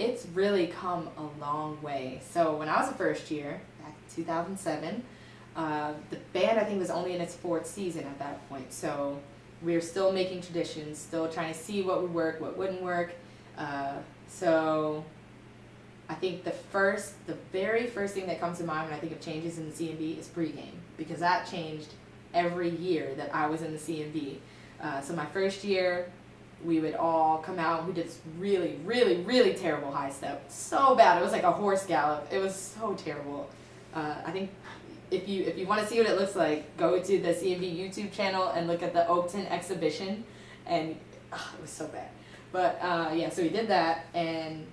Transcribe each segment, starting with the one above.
it's really come a long way. So when I was a first year, back in 2007, the band I think was only in its fourth season at that point. So we were still making traditions, still trying to see what would work, what wouldn't work. So I think the very first thing that comes to mind when I think of changes in the C&B is pregame, because that changed every year that I was in the C&B. So my first year, we would all come out. We did this really, really, really terrible high step. So bad. It was like a horse gallop. It was so terrible. I think if you want to see what it looks like, go to the C&B YouTube channel and look at the Oakton exhibition. And it was so bad. But yeah, so we did that. And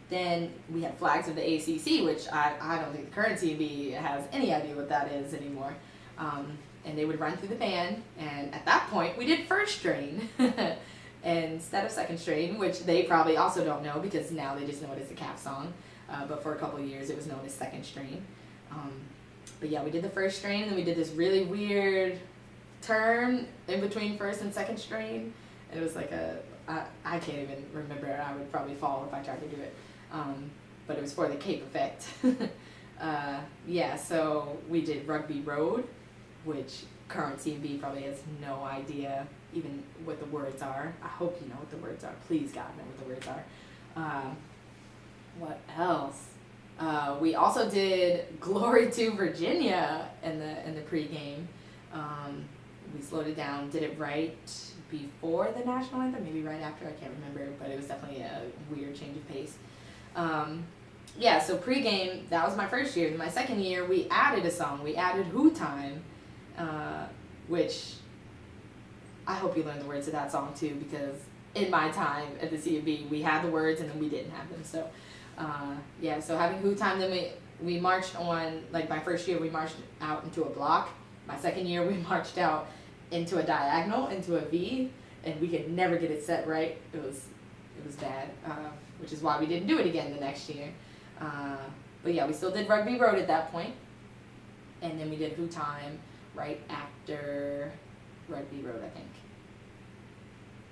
then we had flags of the ACC, which I don't think the current C&B has any idea what that is anymore. And they would run through the band, and at that point we did first strain instead of second strain, which they probably also don't know because now they just know it as the CAP song, but for a couple of years it was known as second strain. But yeah, we did the first strain, and then we did this really weird turn in between first and second strain. It was like I can't even remember. I would probably fall if I tried to do it, but it was for the Cape effect. Yeah, so we did Rugby Road, which current C&B probably has no idea even what the words are. I hope you know what the words are. Please God, know what the words are. What else? We also did Glory to Virginia in the pregame. We slowed it down, did it right before the national anthem, maybe right after, I can't remember, but it was definitely a weird change of pace. Yeah, so pregame, that was my first year. My second year, we added a song. We added Who Time, which I hope you learned the words to that song too, because in my time at the C&B, we had the words and then we didn't have them. So yeah, so having Who Time, then we marched on, like my first year, we marched out into a block. My second year, we marched out into a diagonal, into a V, and we could never get it set right. It was bad, which is why we didn't do it again the next year. But yeah, we still did Rugby Road at that point, and then we did Who Time right after Rugby Road, I think.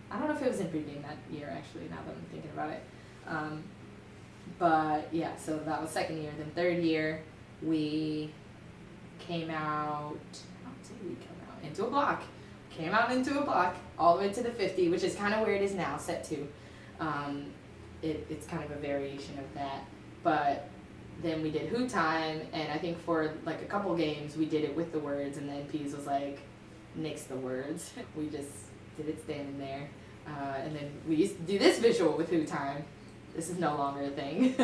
I don't know if it was in pregame that year, actually, now that I'm thinking about it. But yeah, so that was second year. Then third year, we came out, how did we come out? Into a block. Came out into a block all the way to the 50, which is kind of where it is now, set 2. It's kind of a variation of that. But then we did Who Time, and I think for like a couple games we did it with the words, and then Pease was like, nix the words. We just did it standing there. And then we used to do this visual with Who Time. This is no longer a thing.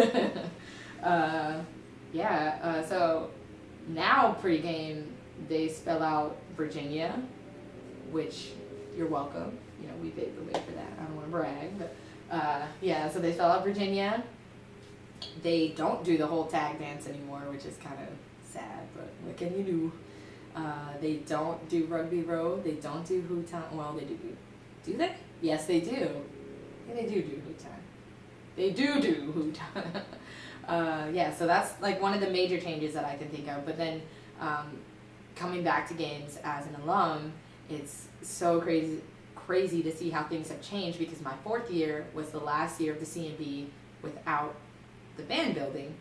Yeah, so now pregame they spell out Virginia, which you're welcome. You know, we paved the way for that. I don't want to brag, but yeah, so they spell out Virginia. They don't do the whole tag dance anymore, which is kind of sad, but what can you do? They don't do Rugby Road. They don't do Who Time. Well, they do. Do they? Yes, they do. Yeah, they do Who Time. They do Who Time. Yeah, so that's like one of the major changes that I can think of. But then coming back to games as an alum, it's so crazy to see how things have changed, because my fourth year was the last year of the C&B without the band building.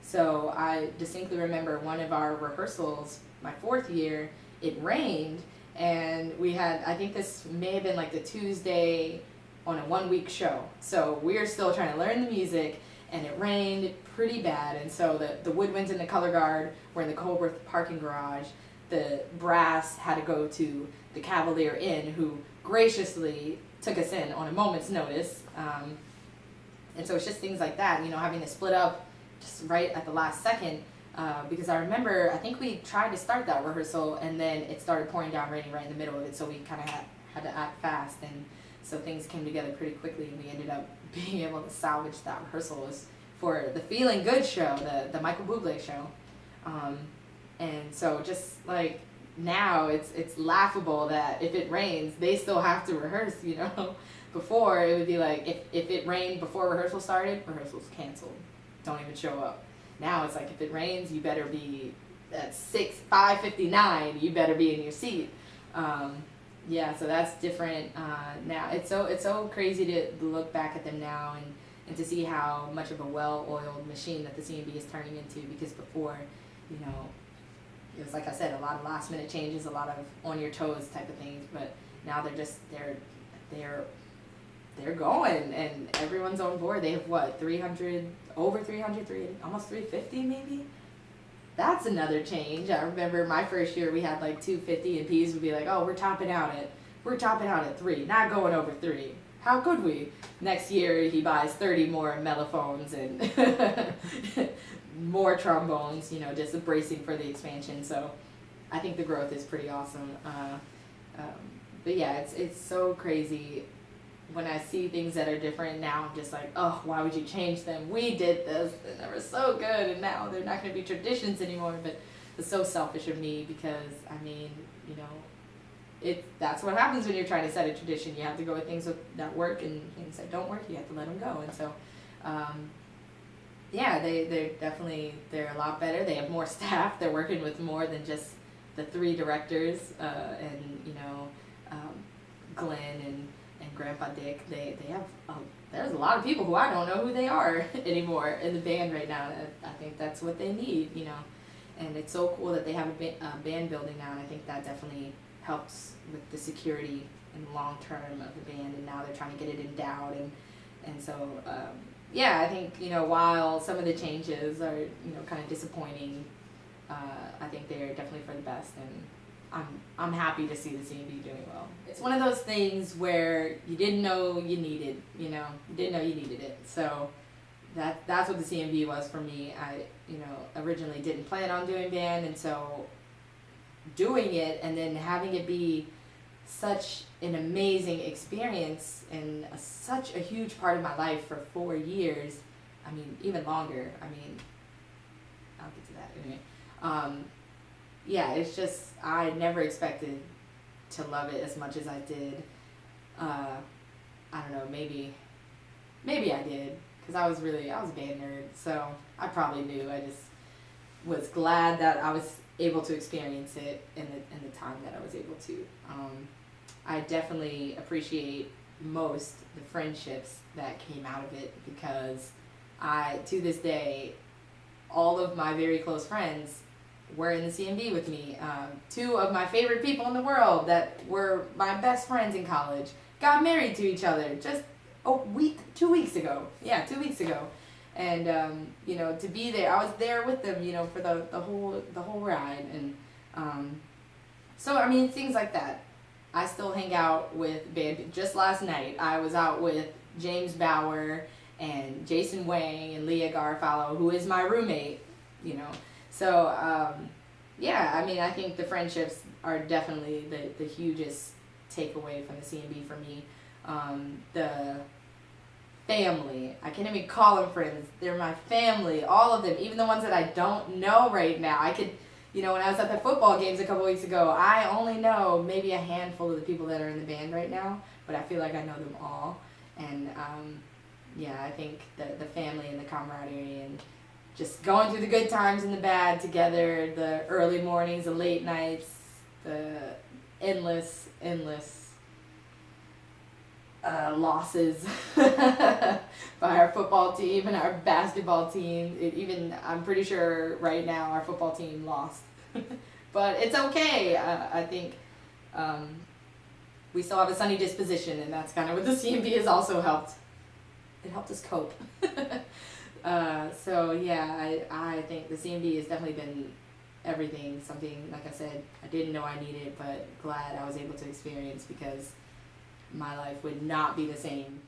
So I distinctly remember one of our rehearsals, my fourth year, it rained, and we had, I think this may have been like the Tuesday on a 1-week show. So we were still trying to learn the music, and it rained pretty bad, and so the woodwinds and the color guard were in the Colbert parking garage. The brass had to go to the Cavalier Inn, who graciously took us in on a moment's notice. And so it's just things like that, you know, having to split up just right at the last second, because I remember, I think we tried to start that rehearsal, and then it started pouring down raining right in the middle of it, so we kind of had to act fast, and so things came together pretty quickly, and we ended up being able to salvage that rehearsal. It was for the Feeling Good show, the Michael Bublé show. And so just like now, it's laughable that if it rains, they still have to rehearse, you know. Before, it would be like, if it rained before rehearsal started, rehearsal's canceled. Don't even show up. Now it's like, if it rains, you better be at 5:59, you better be in your seat. Yeah, so that's different now. It's so crazy to look back at them now and to see how much of a well-oiled machine that the CMB is turning into. Because before, you know, it was, like I said, a lot of last-minute changes, a lot of on-your-toes type of things, but now they're going, and everyone's on board. They have what, 300, over 300, almost 350 maybe? That's another change. I remember my first year we had like 250, and P's would be like, oh, we're topping out at 3, not going over 3. How could we? Next year he buys 30 more mellophones and more trombones, you know, just bracing for the expansion. So I think the growth is pretty awesome. But yeah, it's so crazy. When I see things that are different now, I'm just like, oh, why would you change them? We did this, and they were so good, and now they're not going to be traditions anymore. But it's so selfish of me, because, I mean, you know, that's what happens when you're trying to set a tradition. You have to go with things that work, and things that don't work, you have to let them go. And so, yeah, they're a lot better. They have more staff. They're working with more than just the 3 directors, and, you know, Glenn and Grandpa Dick. They have there's a lot of people who I don't know who they are anymore in the band right now. I think that's what they need, you know. And it's so cool that they have a band building now, and I think that definitely helps with the security and long term of the band. And now they're trying to get it endowed, and so yeah, I think, you know, while some of the changes are, you know, kind of disappointing, I think they're definitely for the best, and I'm happy to see the CMB doing well. It's one of those things where you didn't know you needed, you know, you didn't know you needed it. So that's what the CMB was for me. I, you know, originally didn't plan on doing band, and so doing it and then having it be such an amazing experience and such a huge part of my life for 4 years. I mean, even longer. I mean, I'll get to that anyway. Yeah, it's just, I never expected to love it as much as I did. I don't know, maybe I did, because I was a band nerd, so I probably knew. I just was glad that I was able to experience it in the time that I was able to. I definitely appreciate most the friendships that came out of it, because to this day, all of my very close friends were in the CMB with me. 2 of my favorite people in the world that were my best friends in college got married to each other just 2 weeks ago. Yeah, 2 weeks ago. And you know, to be there, I was there with them, you know, for the whole ride. And so I mean, things like that. I still hang out with band. Just last night, I was out with James Bauer and Jason Wang and Leah Garofalo, who is my roommate, you know. So, yeah, I mean, I think the friendships are definitely the hugest takeaway from the CMB for me. The family, I can't even call them friends. They're my family, all of them, even the ones that I don't know right now. I could, you know, when I was at the football games a couple weeks ago, I only know maybe a handful of the people that are in the band right now, but I feel like I know them all. And, yeah, I think the family and the camaraderie and just going through the good times and the bad together, the early mornings, the late nights, the endless losses by our football team and our basketball team. I'm pretty sure right now our football team lost. But it's okay. I think we still have a sunny disposition, and that's kind of what the CMB has also helped. It helped us cope. So yeah, I think the CMB has definitely been everything, something, like I said, I didn't know I needed, but glad I was able to experience, because my life would not be the same